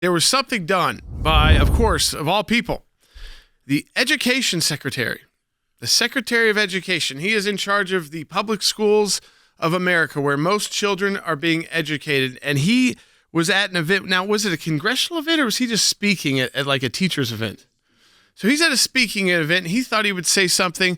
There was something done by, of course, of all people, the Education Secretary, the Secretary of Education. He is in charge of the public schools of America where most children are being educated. And he was at an event. Now, was it a congressional event or was he just speaking at like a teacher's event? So he's at a speaking event. And he thought he would say something,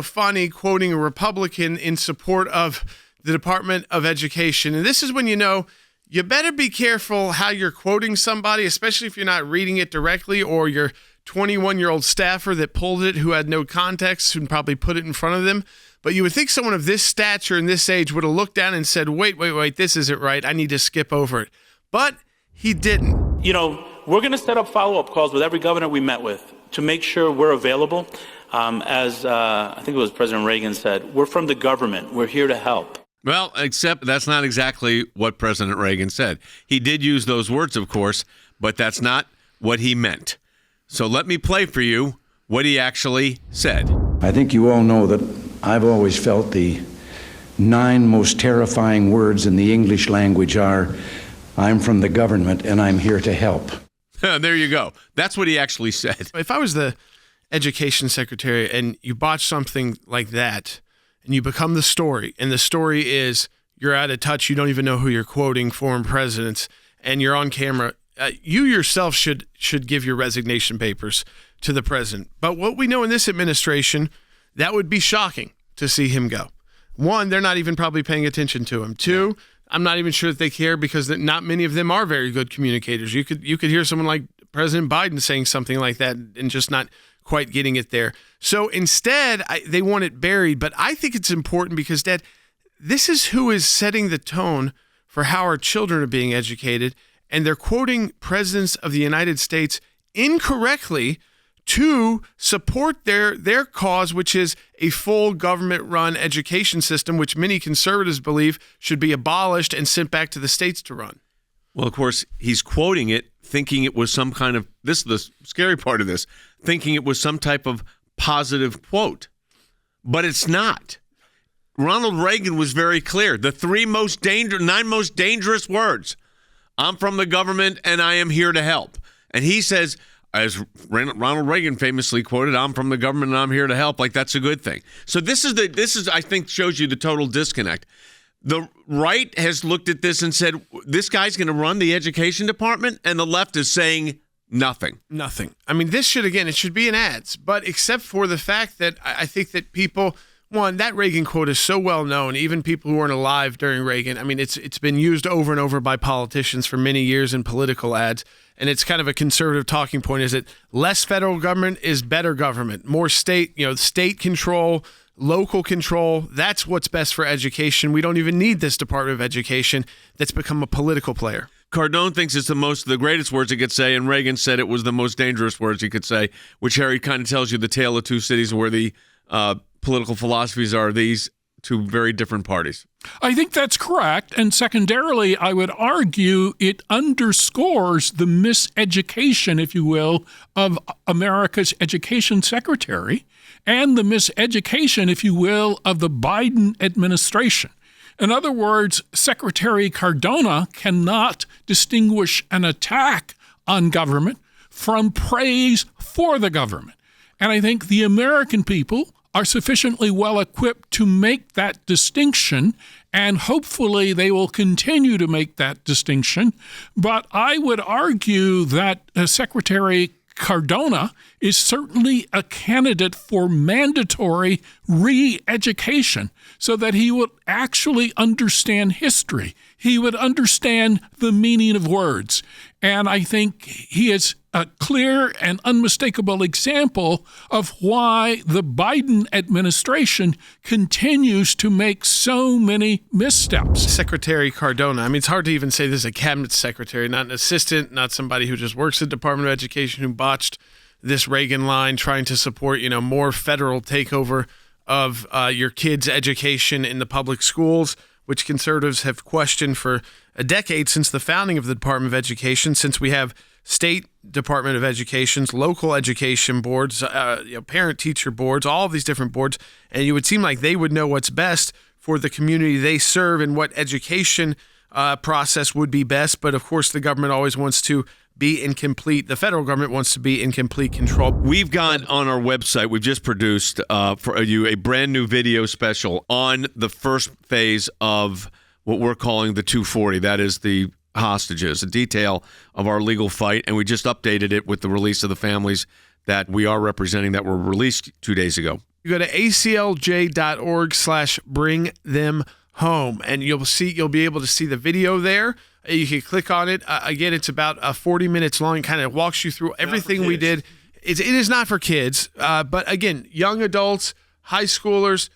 funny, quoting a Republican in support of the Department of Education. And this is when you better be careful how you're quoting somebody, especially if you're not reading it directly, or your 21-year-old staffer that pulled it who had no context and probably put it in front of them. But you would think someone of this stature and this age would have looked down and said, wait, this isn't right. I need to skip over it. But he didn't. We're going to set up follow-up calls with every governor we met with to make sure we're available. As I think it was President Reagan said, we're from the government. We're here to help. Well, except that's not exactly what President Reagan said. He did use those words, of course, but that's not what he meant. So let me play for you what he actually said. I think you all know that I've always felt the 9 most terrifying words in the English language are, I'm from the government and I'm here to help. There you go. That's what he actually said. If I was the Education Secretary and you botch something like that and you become the story, and the story is you're out of touch, you don't even know who you're quoting, foreign presidents, and you're on camera, you yourself should give your resignation papers to the president. But what we know in this administration, that would be shocking to see him go. 1, they're not even probably paying attention to him. 2, I'm not even sure that they care because not many of them are very good communicators. You could hear someone like President Biden saying something like that and just not quite getting it there. So instead, they want it buried. But I think it's important because, Dad, this is who is setting the tone for how our children are being educated. And they're quoting presidents of the United States incorrectly to support their cause, which is a full government-run education system, which many conservatives believe should be abolished and sent back to the states to run. Well, of course, he's quoting it, thinking it was some kind of, this is the scary part of this, thinking it was some type of positive quote. But it's not. Ronald Reagan was very clear. The 9 most dangerous words. I'm from the government and I am here to help. And he says, as Ronald Reagan famously quoted, I'm from the government and I'm here to help, like that's a good thing. So this is I think shows you the total disconnect. The right has looked at this and said, this guy's going to run the education department, and the left is saying nothing. Nothing. I mean, it should be in ads, but except for the fact that I think that people, that Reagan quote is so well known, even people who weren't alive during Reagan. I mean, it's been used over and over by politicians for many years in political ads, and it's kind of a conservative talking point, is that less federal government is better government, more state control, local control. That's what's best for education. We don't even need this Department of Education that's become a political player. Cardone thinks it's the greatest words he could say, and Reagan said it was the most dangerous words he could say, which, Harry, kind of tells you the tale of two cities where the political philosophies are these two very different parties. I think that's correct. And secondarily, I would argue it underscores the miseducation, if you will, of America's education secretary and the miseducation, if you will, of the Biden administration. In other words, Secretary Cardona cannot distinguish an attack on government from praise for the government. And I think the American people are sufficiently well equipped to make that distinction, and hopefully they will continue to make that distinction. But I would argue that Secretary Cardona is certainly a candidate for mandatory re-education so that he would actually understand history. He would understand the meaning of words. And I think he is a clear and unmistakable example of why the Biden administration continues to make so many missteps. Secretary Cardona, I mean, it's hard to even say this is a cabinet secretary, not an assistant, not somebody who just works at the Department of Education who botched this Reagan line trying to support, more federal takeover of your kids' education in the public schools, which conservatives have questioned for a decade since the founding of the Department of Education, since we have state Department of Educations, local education boards, parent-teacher boards, all of these different boards, and you would seem like they would know what's best for the community they serve and what education process would be best. But, of course, the government always wants to be in complete, the federal government wants to be in complete control. We've got on our website, we've just produced for you a brand new video special on the first phase of what we're calling the 240. That is the hostages, a detail of our legal fight. And we just updated it with the release of the families that we are representing that were released 2 days ago. You go to aclj.org/bring them home, and you'll be able to see the video there. You can click on it. Again, it's about 40 minutes long. Kind of walks you through everything we did. It is not for kids, but again, young adults, high schoolers,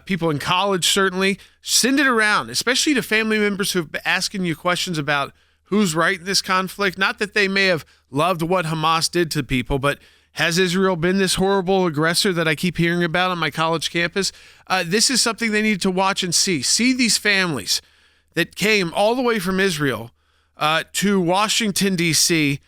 people in college, certainly. Send it around, especially to family members who've been asking you questions about who's right in this conflict. Not that they may have loved what Hamas did to people, but has Israel been this horrible aggressor that I keep hearing about on my college campus? This is something they need to watch and see. See these families that came all the way from Israel to Washington, D.C.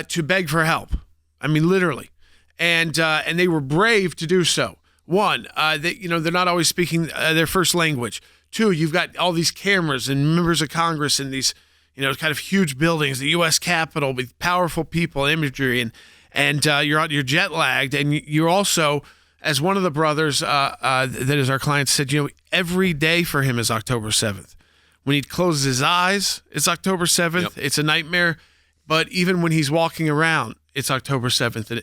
To beg for help. I mean, literally. And they were brave to do so. One, they're not always speaking their first language. Two, you've got all these cameras and members of Congress in these, kind of huge buildings, the U.S. Capitol with powerful people, imagery, and you're jet lagged, and you're also, as one of the brothers that is our client said, every day for him is October 7th. When he closes his eyes, it's October 7th. Yep. It's a nightmare. But even when he's walking around, it's October 7th.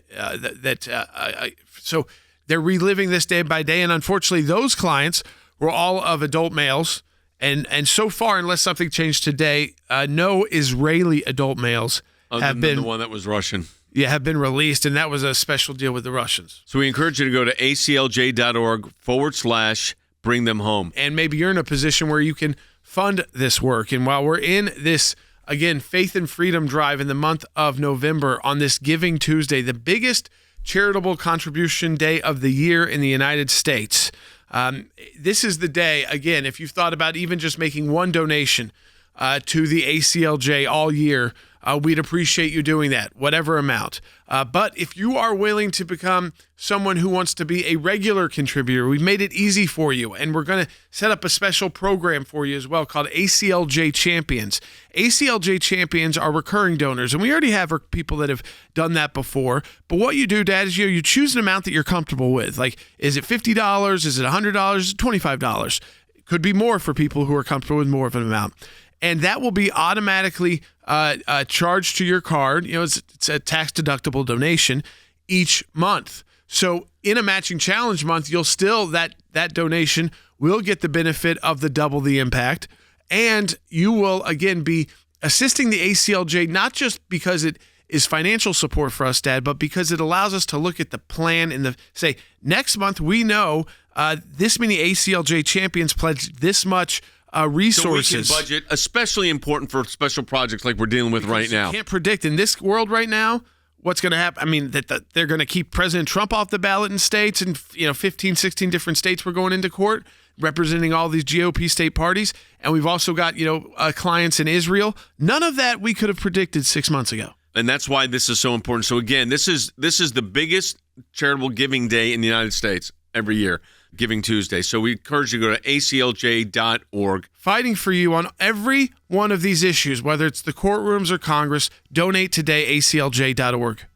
So they're reliving this day by day. And unfortunately, those clients were all of adult males. And so far, unless something changed today, no Israeli adult males have been. The one that was Russian. Yeah, have been released. And that was a special deal with the Russians. So we encourage you to go to aclj.org/bring them home. And maybe you're in a position where you can fund this work. And while we're in this, again, Faith and Freedom Drive in the month of November on this Giving Tuesday, the biggest charitable contribution day of the year in the United States, this is the day, again, if you've thought about even just making one donation to the ACLJ all year, we'd appreciate you doing that, whatever amount. But if you are willing to become someone who wants to be a regular contributor, we've made it easy for you, and we're going to set up a special program for you as well called ACLJ Champions. ACLJ Champions are recurring donors, and we already have people that have done that before. But what you do, Dad, is you choose an amount that you're comfortable with. Like, is it $50? Is it $100? Is it $25? It could be more for people who are comfortable with more of an amount. And that will be automatically charged to your card. It's a tax-deductible donation each month. So in a matching challenge month, you'll still, that donation will get the benefit of the double the impact. And you will, again, be assisting the ACLJ, not just because it is financial support for us, Dad, but because it allows us to look at the plan and say, next month we know this many ACLJ champions pledged this much resources. So we can budget, especially important for special projects like we're dealing with right now. You can't predict in this world right now what's going to happen. I mean, that they're going to keep President Trump off the ballot in states, and 15, 16 different states we're going into court representing all these GOP state parties, and we've also got clients in Israel. None of that we could have predicted 6 months ago. And that's why this is so important. So again, this is the biggest charitable giving day in the United States every year. Giving Tuesday. So we encourage you to go to aclj.org. Fighting for you on every one of these issues, whether it's the courtrooms or Congress. Donate today, aclj.org.